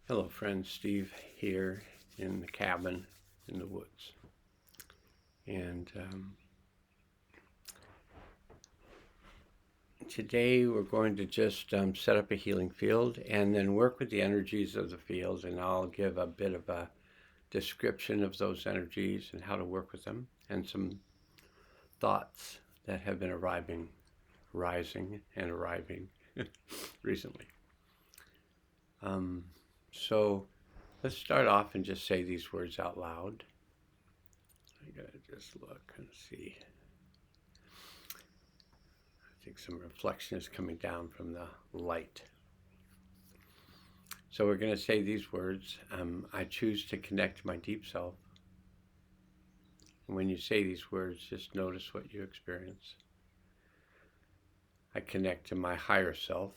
Hello friends, Steve here in the cabin in the woods. And today we're going to just set up a healing field and then work with the energies of the field. And I'll give a bit of a description of those energies and how to work with them and some thoughts that have been rising and arriving recently. So let's start off and just say these words out loud. I gotta just look and see. I think some reflection is coming down from the light. So we're going to say these words. I choose to connect to my deep self. And when you say these words, just notice what you experience. I connect to my higher self.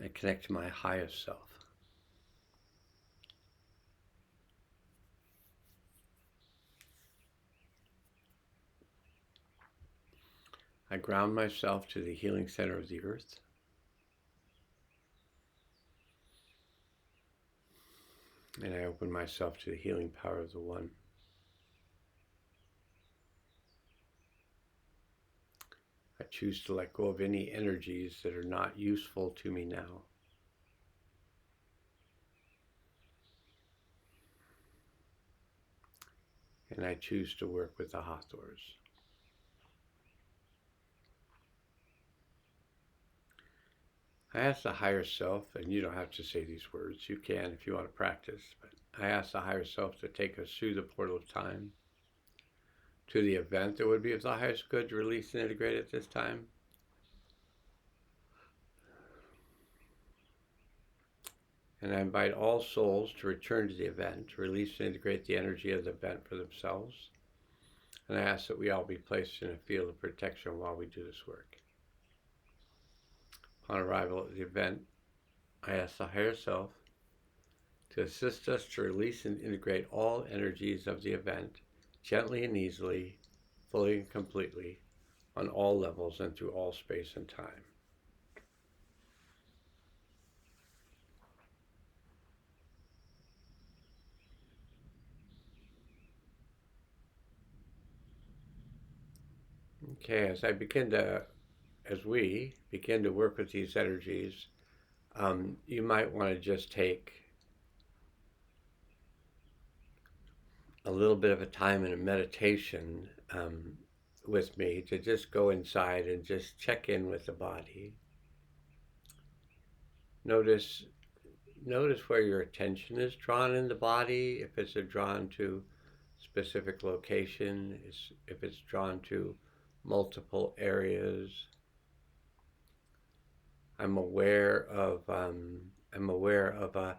I connect to my highest self. I ground myself to the healing center of the earth. And I open myself to the healing power of the One. I choose to let go of any energies that are not useful to me now. And I choose to work with the Hathors. I ask the higher self, and you don't have to say these words, you can if you want to practice, but I ask the higher self to take us through the portal of time to the event that would be of the highest good to release and integrate at this time. And I invite all souls to return to the event, to release and integrate the energy of the event for themselves. And I ask that we all be placed in a field of protection while we do this work. Upon arrival at the event, I ask the higher self to assist us to release and integrate all energies of the event gently and easily, fully and completely, on all levels and through all space and time. Okay, as we begin to work with these energies, you might want to just take a little bit of a time in a meditation with me to just go inside and just check in with the body. Notice where your attention is drawn in the body, if it's drawn to a specific location, if it's drawn to multiple areas. I'm aware of a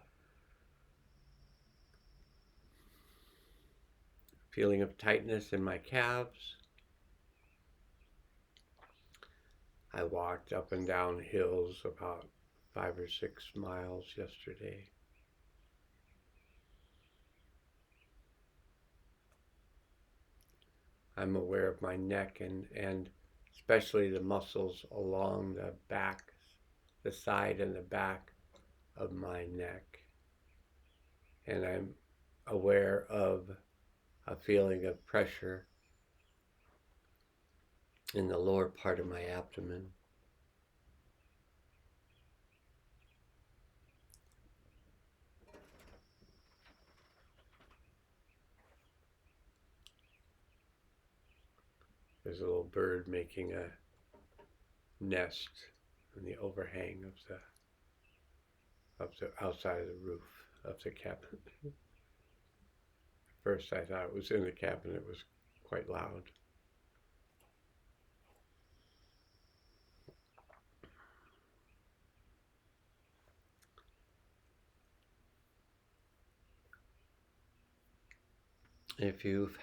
feeling of tightness in my calves. I walked up and down hills about 5 or 6 miles yesterday. I'm aware of my neck and especially the muscles along the back, the side and the back of my neck. And I'm aware of a feeling of pressure in the lower part of my abdomen. There's a little bird making a nest in the overhang of the outside of the roof of the cabin. First I thought it was in the cabin, it was quite loud. If you've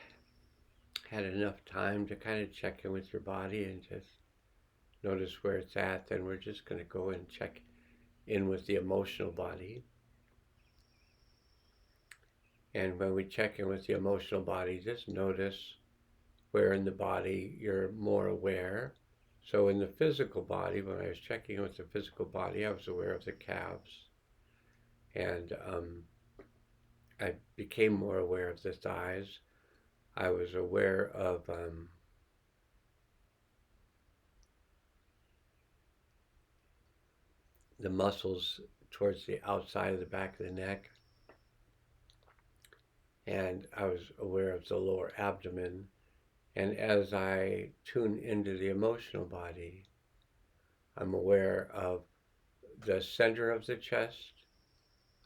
had enough time to kind of check in with your body and just notice where it's at, then we're just going to go and check in with the emotional body. And when we check in with the emotional body, just notice where in the body you're more aware. So in the physical body, when I was checking with the physical body, I was aware of the calves, and I became more aware of the thighs. I was aware of the muscles towards the outside of the back of the neck, and I was aware of the lower abdomen. And as I tune into the emotional body, I'm aware of the center of the chest.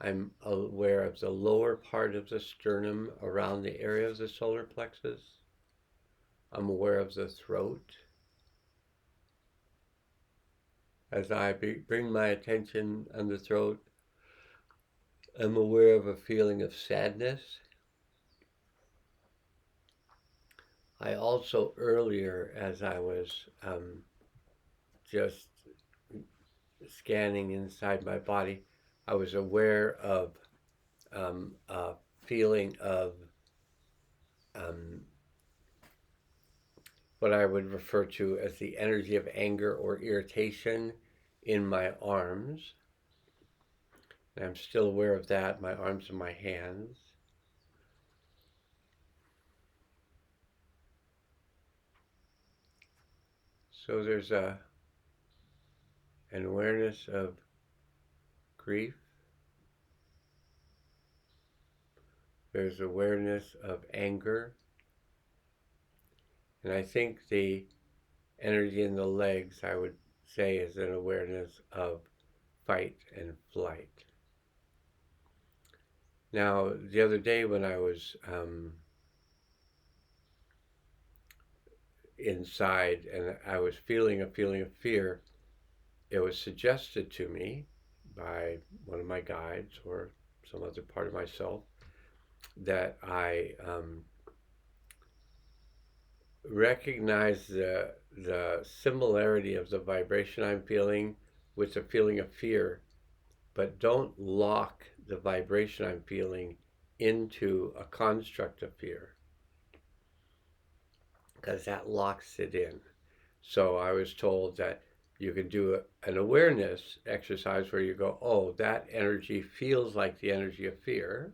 I'm aware of the lower part of the sternum around the area of the solar plexus. I'm aware of the throat. As I bring my attention on the throat, I'm aware of a feeling of sadness. I also earlier, as I was just scanning inside my body, I was aware of a feeling of um, what I would refer to as the energy of anger or irritation in my arms. And I'm still aware of that, my arms and my hands. So there's an awareness of grief. There's awareness of anger. And I think the energy in the legs, I would say, is an awareness of fight and flight. Now, the other day when I was inside and I was feeling a feeling of fear, it was suggested to me by one of my guides or some other part of myself that I recognize the similarity of the vibration I'm feeling with the feeling of fear, but don't lock the vibration I'm feeling into a construct of fear, because that locks it in. So I was told that you can do an awareness exercise where you go, oh, that energy feels like the energy of fear,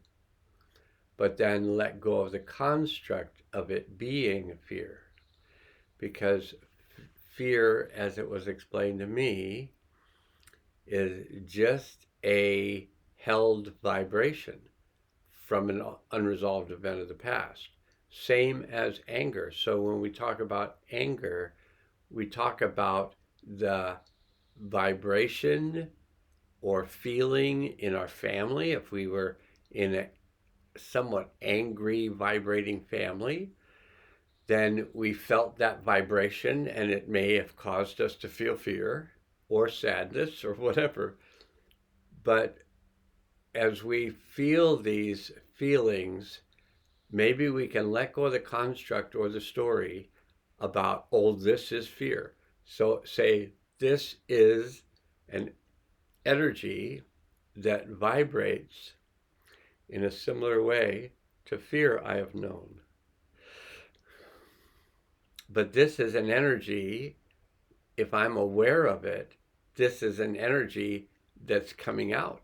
but then let go of the construct of it being fear. Because fear, as it was explained to me, is just a held vibration from an unresolved event of the past. Same as anger. So when we talk about anger, we talk about the vibration or feeling in our family. If we were in a somewhat angry, vibrating family, then we felt that vibration and it may have caused us to feel fear or sadness or whatever. But as we feel these feelings, maybe we can let go of the construct or the story about, oh, this is fear. So say, this is an energy that vibrates in a similar way to fear I have known. But this is an energy, if I'm aware of it, this is an energy that's coming out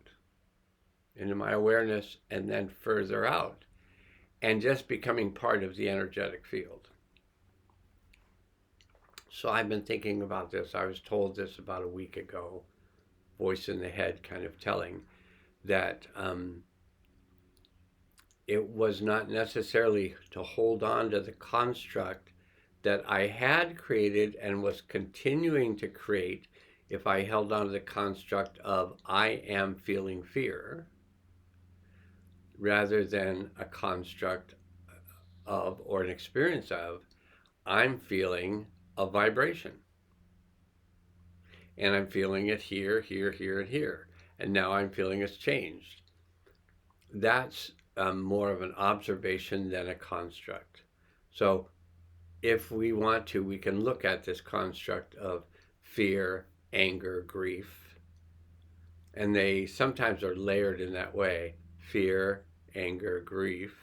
into my awareness and then further out and just becoming part of the energetic field. So I've been thinking about this. I was told this about a week ago, voice in the head kind of telling that it was not necessarily to hold on to the construct that I had created and was continuing to create if I held on to the construct of I am feeling fear, rather than a construct of or an experience of I'm feeling a vibration. And I'm feeling it here, here, here, and here. And now I'm feeling it's changed. That's more of an observation than a construct. So if we want to, we can look at this construct of fear, anger, grief, and they sometimes are layered in that way: fear, anger, grief,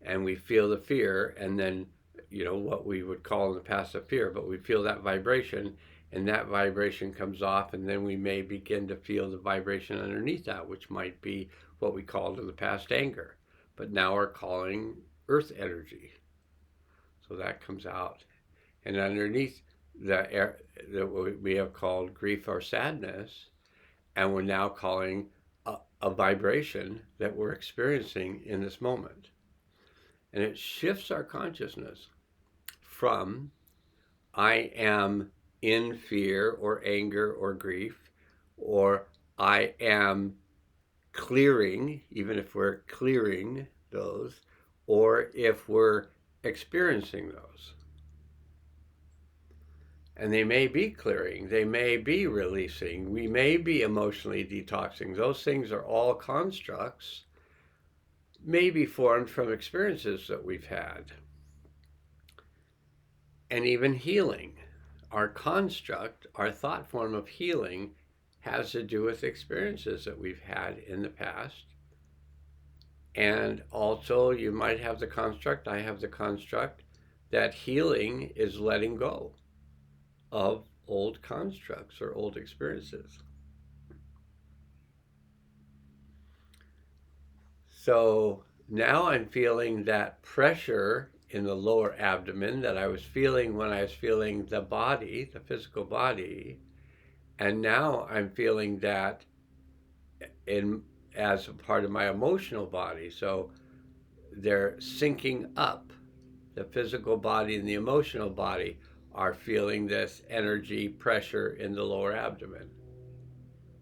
and we feel the fear, and then what we would call in the past a fear, but we feel that vibration, and that vibration comes off, and then we may begin to feel the vibration underneath that, which might be what we called in the past anger, but now we're calling earth energy. So that comes out. And underneath that what we have called grief or sadness, and we're now calling a vibration that we're experiencing in this moment. And it shifts our consciousness from I am in fear or anger or grief, or I am clearing, even if we're clearing those, or if we're experiencing those. And they may be clearing, they may be releasing, we may be emotionally detoxing. Those things are all constructs, maybe formed from experiences that we've had. And even healing. Our construct, our thought form of healing, has to do with experiences that we've had in the past. And also, you might have the construct, I have the construct, that healing is letting go of old constructs or old experiences. So now I'm feeling that pressure in the lower abdomen that I was feeling when I was feeling the body, the physical body. And now I'm feeling that as a part of my emotional body. So they're syncing up. The physical body and the emotional body are feeling this energy pressure in the lower abdomen.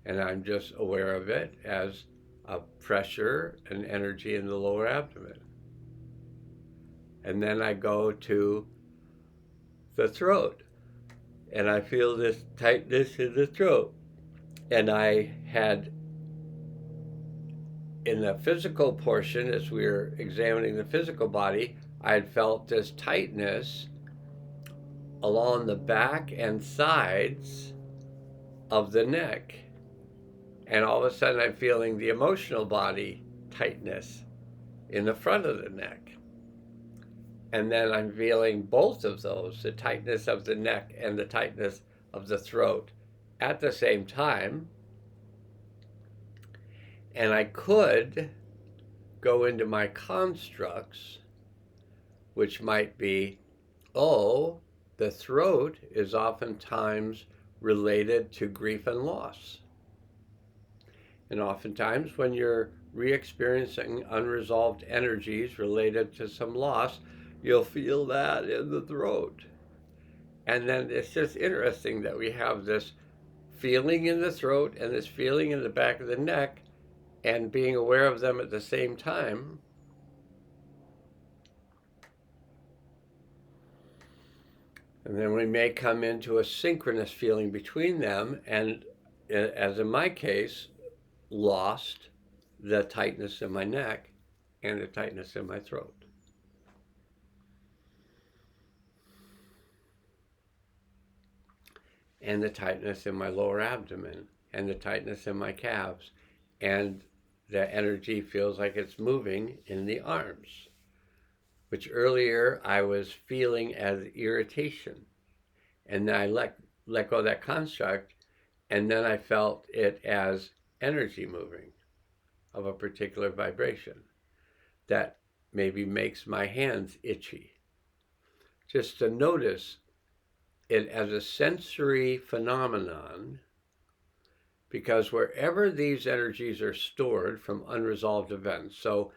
And I'm just aware of it as a pressure and energy in the lower abdomen. And then I go to the throat, and I feel this tightness in the throat. And I had, in the physical portion, as we were examining the physical body, I had felt this tightness along the back and sides of the neck. And all of a sudden, I'm feeling the emotional body tightness in the front of the neck. And then I'm feeling both of those, the tightness of the neck and the tightness of the throat at the same time. And I could go into my constructs, which might be, oh, the throat is oftentimes related to grief and loss. And oftentimes when you're re-experiencing unresolved energies related to some loss, you'll feel that in the throat. And then it's just interesting that we have this feeling in the throat and this feeling in the back of the neck, and being aware of them at the same time. And then we may come into a synchronous feeling between them, and as in my case, lost the tightness in my neck and the tightness in my throat. And the tightness in my lower abdomen and the tightness in my calves. And the energy feels like it's moving in the arms, which earlier I was feeling as irritation. And then I let go of that construct, and then I felt it as energy moving of a particular vibration that maybe makes my hands itchy. Just to notice it as a sensory phenomenon, because wherever these energies are stored from unresolved events, so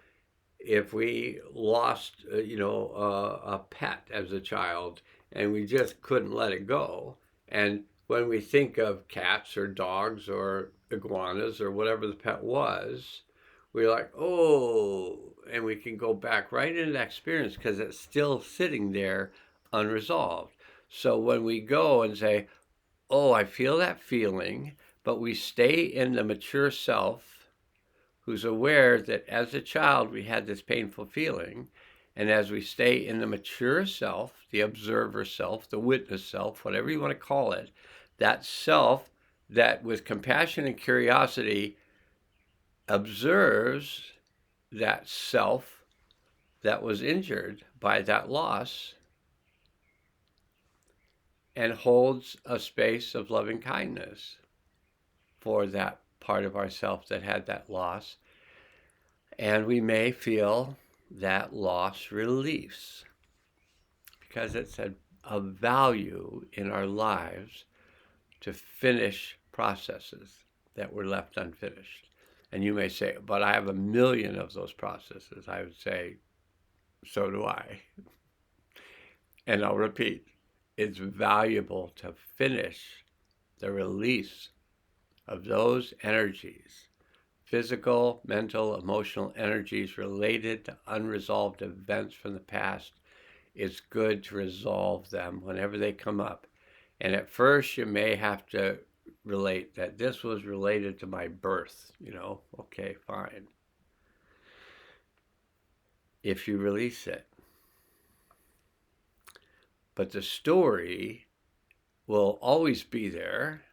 if we lost, a pet as a child and we just couldn't let it go, and when we think of cats or dogs or iguanas or whatever the pet was, we're like, oh, and we can go back right into that experience because it's still sitting there unresolved. So when we go and say, oh, I feel that feeling, but we stay in the mature self who's aware that as a child we had this painful feeling, and as we stay in the mature self, the observer self, the witness self, whatever you want to call it, that self that with compassion and curiosity observes that self that was injured by that loss, and holds a space of loving kindness for that part of ourself that had that loss. And we may feel that loss release because it's a value in our lives to finish processes that were left unfinished. And you may say, but I have 1,000,000 of those processes. I would say, so do I. And I'll repeat, it's valuable to finish the release of those energies, physical, mental, emotional energies related to unresolved events from the past. It's good to resolve them whenever they come up. And at first you may have to relate that this was related to my birth, okay, fine. If you release it. But the story will always be there,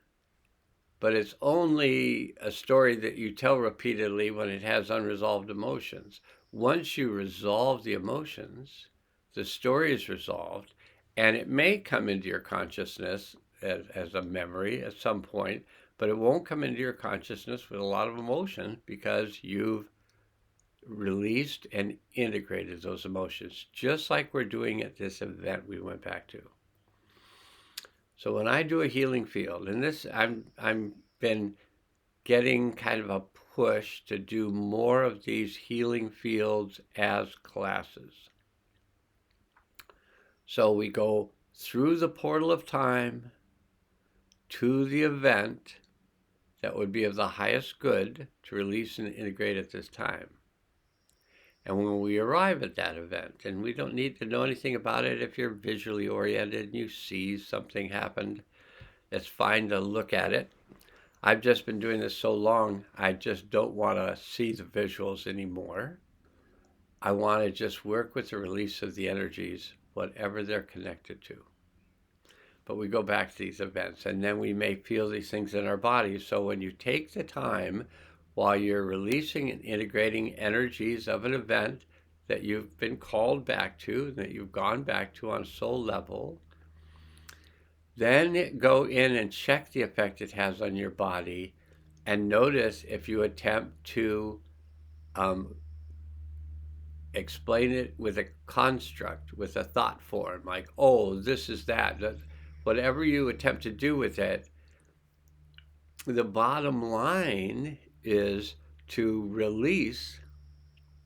but it's only a story that you tell repeatedly when it has unresolved emotions. Once you resolve the emotions, the story is resolved, and it may come into your consciousness as a memory at some point, but it won't come into your consciousness with a lot of emotion because you've released and integrated those emotions, just like we're doing at this event we went back to. So when I do a healing field, and this I'm been getting kind of a push to do more of these healing fields as classes. So we go through the portal of time to the event that would be of the highest good to release and integrate at this time. And when we arrive at that event, and we don't need to know anything about it if you're visually oriented and you see something happened, it's fine to look at it. I've just been doing this so long, I just don't want to see the visuals anymore. I want to just work with the release of the energies, whatever they're connected to. But we go back to these events, and then we may feel these things in our bodies. So when you take the time while you're releasing and integrating energies of an event that you've been called back to, that you've gone back to on soul level, then go in and check the effect it has on your body and notice if you attempt to explain it with a construct, with a thought form, like, oh, this is that. Whatever you attempt to do with it, the bottom line is to release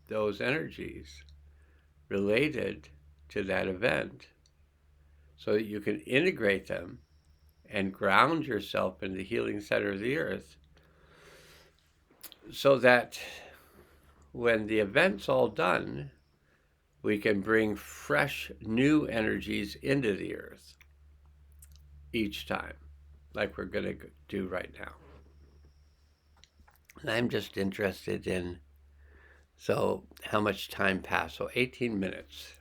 those energies related to that event so that you can integrate them and ground yourself in the healing center of the earth so that when the event's all done, we can bring fresh new energies into the earth each time, like we're going to do right now. And I'm just interested in, so how much time passed? So 18 minutes.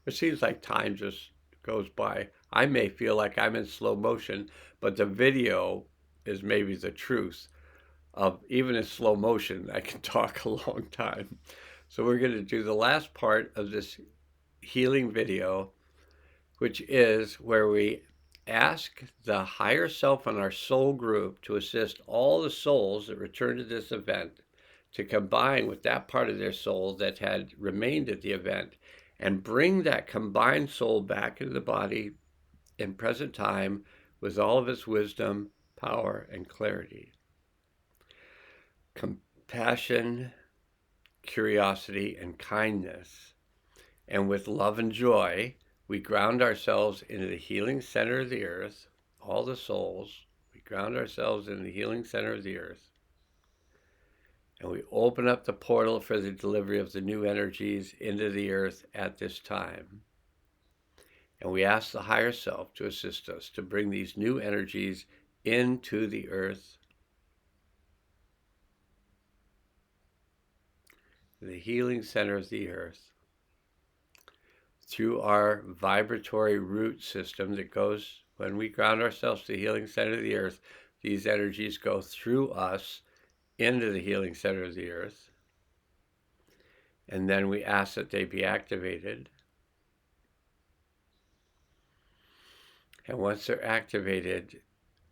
It seems like time just goes by. I may feel like I'm in slow motion, but the video is maybe the truth of, even in slow motion, I can talk a long time. So we're going to do the last part of this healing video, which is where we ask the higher self in our soul group to assist all the souls that return to this event to combine with that part of their soul that had remained at the event and bring that combined soul back into the body in present time with all of its wisdom, power, and clarity. Compassion, curiosity, and kindness. And with love and joy, we ground ourselves into the healing center of the earth, all the souls. We ground ourselves in the healing center of the earth. And we open up the portal for the delivery of the new energies into the earth at this time. And we ask the higher self to assist us to bring these new energies into the earth, the healing center of the earth, through our vibratory root system that goes, when we ground ourselves to the healing center of the earth, these energies go through us into the healing center of the earth. And then we ask that they be activated. And once they're activated,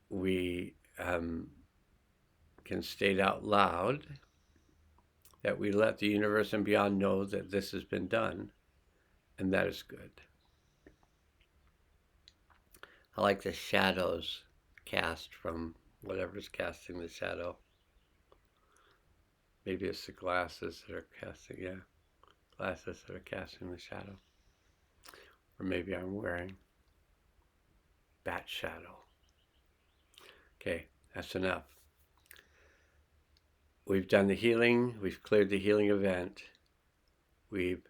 we can state out loud that we let the universe and beyond know that this has been done, and that is good. I like the shadows cast from whatever's casting the shadow. Maybe it's the glasses that are casting, yeah, glasses that are casting the shadow. Or maybe I'm wearing bat shadow. Okay, that's enough. We've done the healing, we've cleared the healing event, we've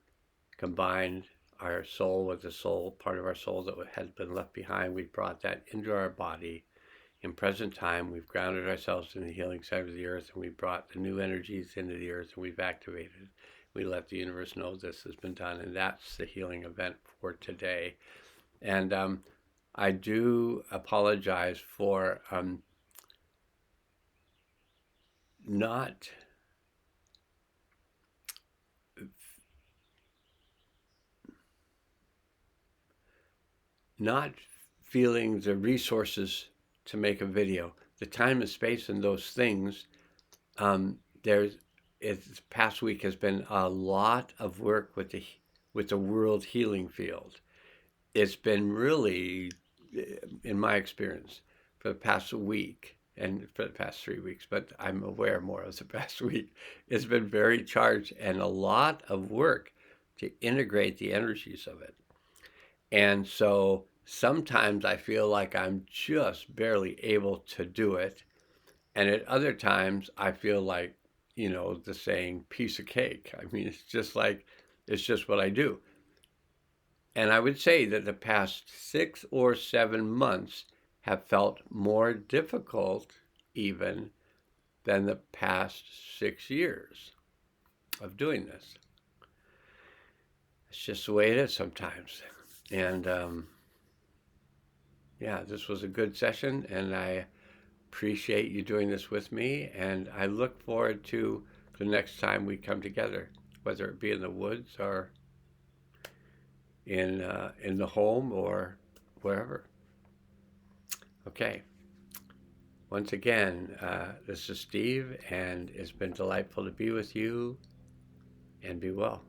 combined our soul with the soul, part of our soul that had been left behind. We've brought that into our body. In present time, we've grounded ourselves in the healing side of the earth, and we brought the new energies into the earth, and we've activated. We let the universe know this has been done, and that's the healing event for today. And I do apologize for not feeling the resources to make a video. The time and space and those things, this past week has been a lot of work with the world healing field. It's been really, in my experience, for the past week and for the past 3 weeks, but I'm aware more of the past week. It's been very charged and a lot of work to integrate the energies of it. And so sometimes I feel like I'm just barely able to do it. And at other times I feel like, the saying piece of cake. I mean, it's just what I do. And I would say that the past 6 or 7 months have felt more difficult even than the past 6 years of doing this. It's just the way it is sometimes. And yeah, this was a good session, and I appreciate you doing this with me. And I look forward to the next time we come together, whether it be in the woods or in the home or wherever. Okay. Once again, this is Steve, and it's been delightful to be with you, and be well.